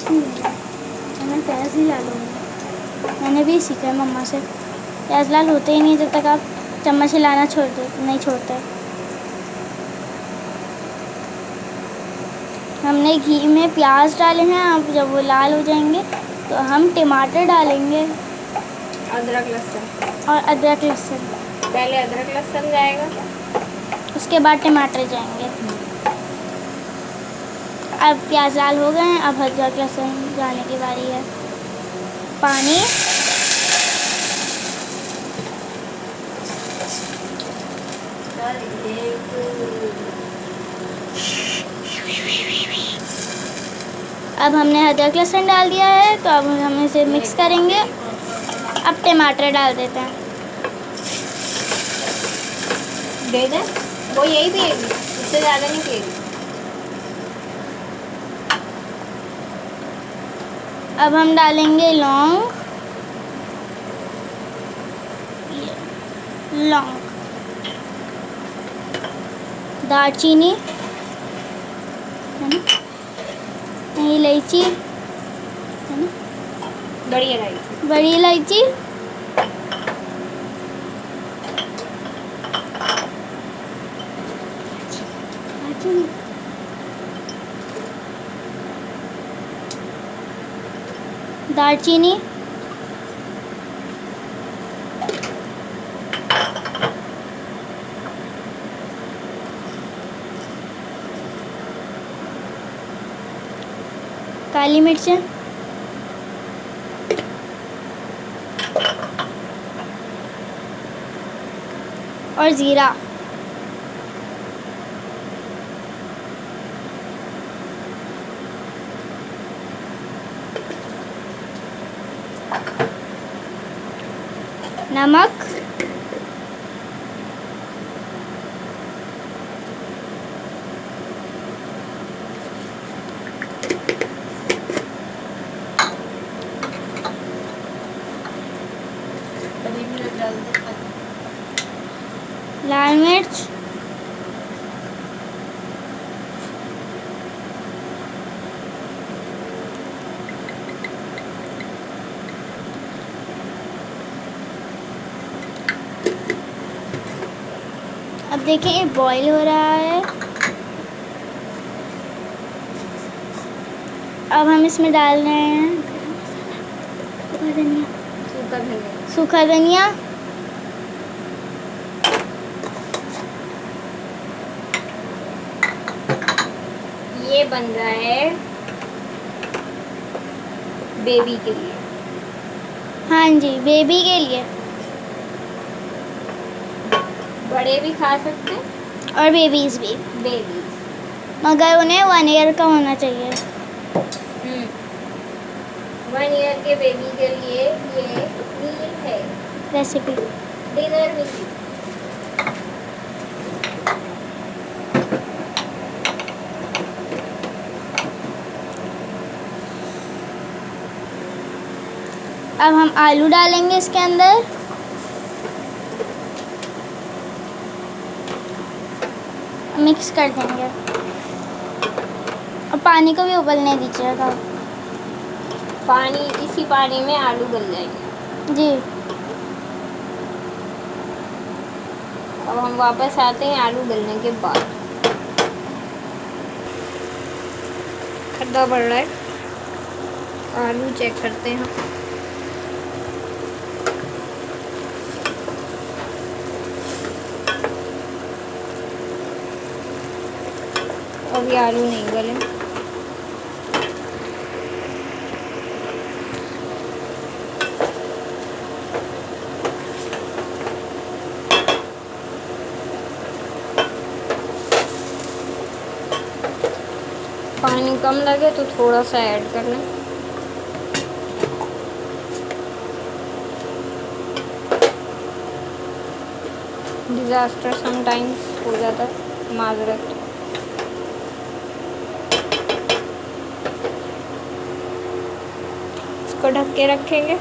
नहीं है, मैं प्याज नहीं डालूँगी। मैंने भी सीखा है मम्मा से, प्याज लाल होते ही नहीं जब तक आप चम्मच हिलाना नहीं छोड़ते। हमने घी में प्याज डाले हैं, अब जब वो लाल हो जाएंगे तो हम टमाटर डालेंगे, अदरक लहसुन और अदरक लहसुन। पहले अदरक लहसुन जाएगा, उसके बाद टमाटर जाएंगे। अब प्याज लाल हो गए हैं, अब अदरक लहसुन जाने की बारी है। पानी, अब हमने अदरक लहसुन डाल दिया है, तो अब हम इसे मिक्स करेंगे। अब टमाटर डाल देते हैं। दे दें, वो यही पिएगी, उससे ज़्यादा नहीं पिएगी। अब हम डालेंगे लौंग, दालचीनी है ना, इलायची है ना, बड़ी इलायची, दालचीनी, काली मिर्च, और ज़ीरा। नमक, लाल मिर्च, अब देखिए ये बॉईल हो रहा है। अब हम इसमें डाल रहे हैं सूखा धनिया, ये बन रहा है बेबी के लिए। हाँ जी, बेबी के लिए, बड़े भी खा सकते हैं और बेबीज़ भी, बेबीज। मगर उन्हें 1 ईयर का होना चाहिए। 1 ईयर के बेबी के लिए ये मील है, रेसिपी। डिनर मील। अब हम आलू डालेंगे इसके अंदर, मिक्स कर देंगे, और पानी को भी उबलने दीजिएगा। इसी पानी में आलू गल जाएंगे जी। अब हम वापस आते हैं आलू गलने के बाद। खड्डा बढ़ रहा है, आलू चेक करते हैं। अभी आलू नहीं गले। पानी कम लगे तो थोड़ा सा ऐड कर लें। डिज़ास्टर समटाइम्स हो जाता है, माजरत। इसको ढक के रखेंगे,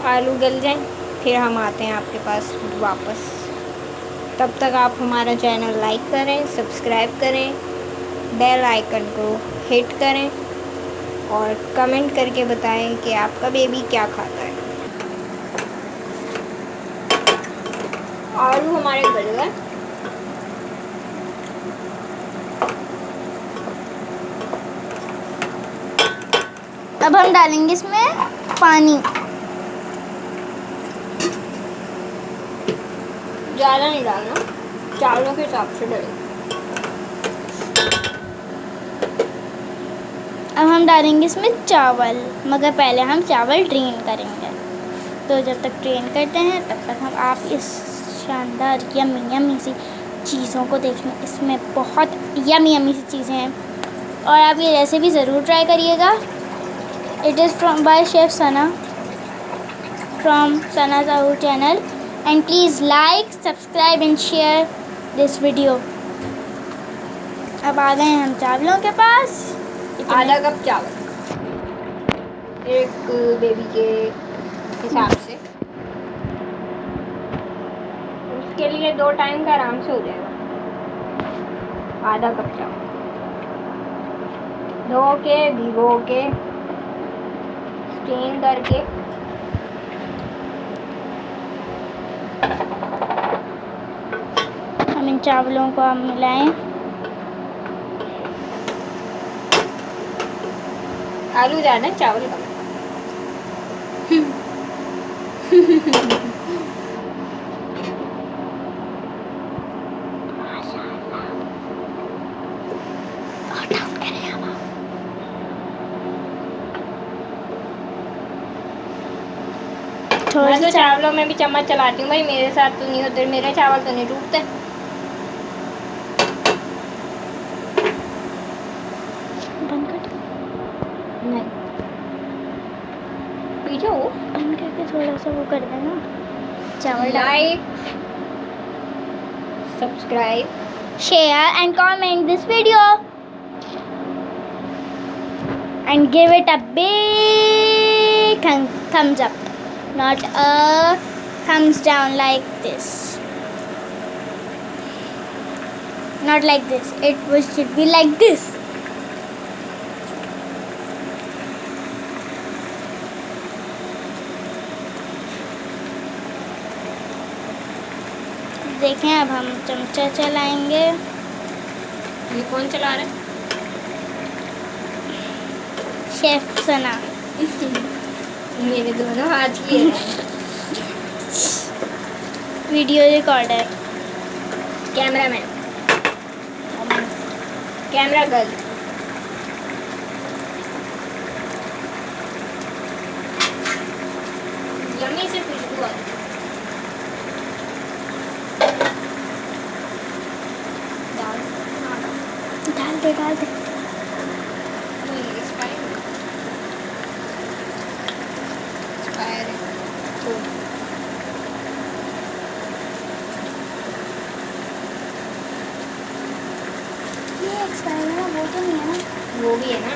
आलू गल जाएं, फिर हम आते हैं आपके पास वापस। तब तक आप हमारा चैनल लाइक करें, सब्सक्राइब करें बेल आइकन को हिट करें और कमेंट करके बताएं कि आपका बेबी क्या खाता है। आलू हमारे गल गए। अब हम डालेंगे इसमें पानी। ज़्यादा नहीं डालना, चावलों के हिसाब से डालें। अब हम डालेंगे इसमें चावल, मगर पहले हम चावल ड्रेन करेंगे। तो जब तक ड्रेन करते हैं तब तक हम आप इस शानदार यमी यमी सी चीज़ों को देखें। इसमें बहुत यमी यमी सी चीज़ें हैं और आप ये रेसिपी ज़रूर ट्राई करिएगा। It is from by chef Sana from Sana Sahu channel and please like, subscribe and share this video. अब आ गए हैं हम चावलों के पास। आधा कप चावल एक बेबी के हिसाब से, उसके लिए 2 टाइम का आराम से हो जाएगा। आधा कप चावल धो के, भिगो के, स्टीम करके हम इन चावलों को अब मिलाएं। आलू ज़्यादा चावल कम। मैं तो चावलों में भी चम्मच चलाती हूँ भाई, मेरे साथ तो नहीं होते, मेरे चावल तो नहीं टूटते। बंद कर नहीं पीछे हो। बंद करके थोड़ा सा वो कर देना। चावल like, subscribe, share and comment this video and give it a big thumbs up, not a thumbs down like this, not like this, should be like this. देखें अब हम चमचा चलाएंगे। ये कौन चला रहा है? शेफ सना। मेरे दोनों हाथ किए video recorder, cameraman, camera girl. Yummy से खुशबू आ रही है। डाल दे। ये एक्सपायर है, वो तो नहीं है ना? वो भी है ना,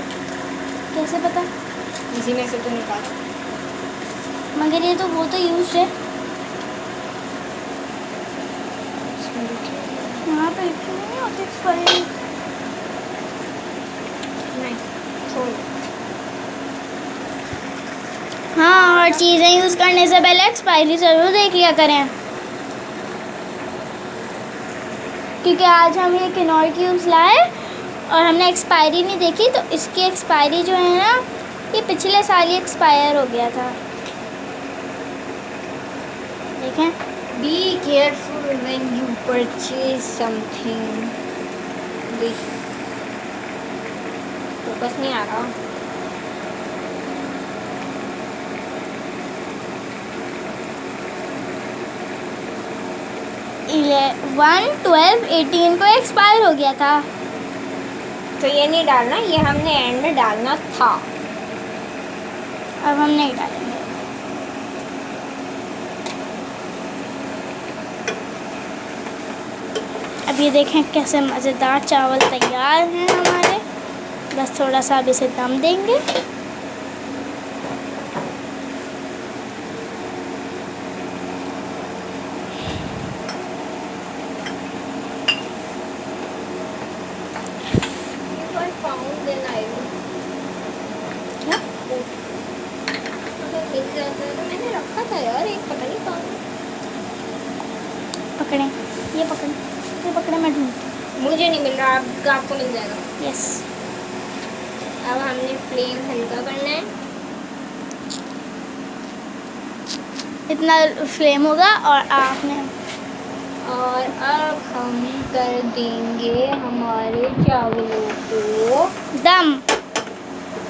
कैसे पता? इसी में से तो निकाला। मगर ये तो वो तो यूज है। वहाँ पे लिखे नहीं होते एक्सपायरी। नहीं छोड़। हाँ, और चीज़ें यूज़ करने से पहले एक्सपायरी ज़रूर देख लिया करें, क्योंकि आज हम ये किनोर क्यूब्स लाए और हमने एक्सपायरी नहीं देखी, तो इसकी एक्सपायरी जो है ना, ये पिछले साल ही एक्सपायर हो गया था। देखें। Be careful when you purchase something. This focus नहीं आ रहा। वन 12 18 को एक्सपायर हो गया था। तो ये नहीं डालना, ये हमने एंड में डालना था। अब हम नहीं डालेंगे। अब ये देखें कैसे मज़ेदार चावल तैयार हैं हमारे। बस थोड़ा सा अब इसे दम देंगे। था यार, एक पता नहीं कहाँ है। पकड़ें, ये पकड़े, मैं ढूंढती मुझे नहीं मिल रहा, आपको मिल जाएगा। हूँ। यस, अब हमने फ्लेम हल्का करना है। इतना फ्लेम होगा और आपने और अब हम कर देंगे हमारे चावलों को दम।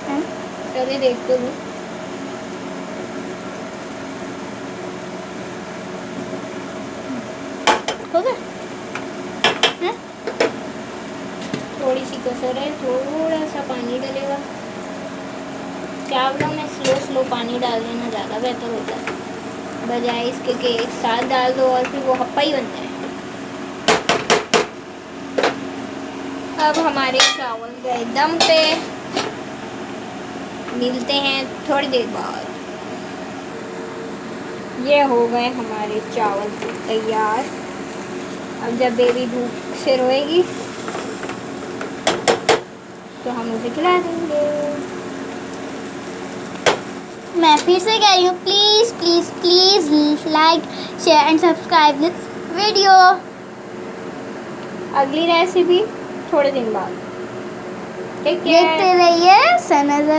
पहले देख तो लूं। हो गया? हैं? थोड़ी सी कसर है, थोड़ा सा पानी डलेगा। चावलों में स्लो पानी डाल देना ज़्यादा बेहतर होता है, बजाय इसके कि एक साथ डाल दो और फिर वो हप्पा ही बनता है। अब हमारे चावल गए दम पे, मिलते हैं थोड़ी देर बाद। ये हो गए हमारे चावल तैयार। अब जब बेबी भूख से रोएगी तो हम उसे खिला देंगे। मैं फिर से कह रही हूँ, please please please like share and subscribe this video. अगली रेसिपी थोड़े दिन बाद। Take care. देखते रहिए सनज़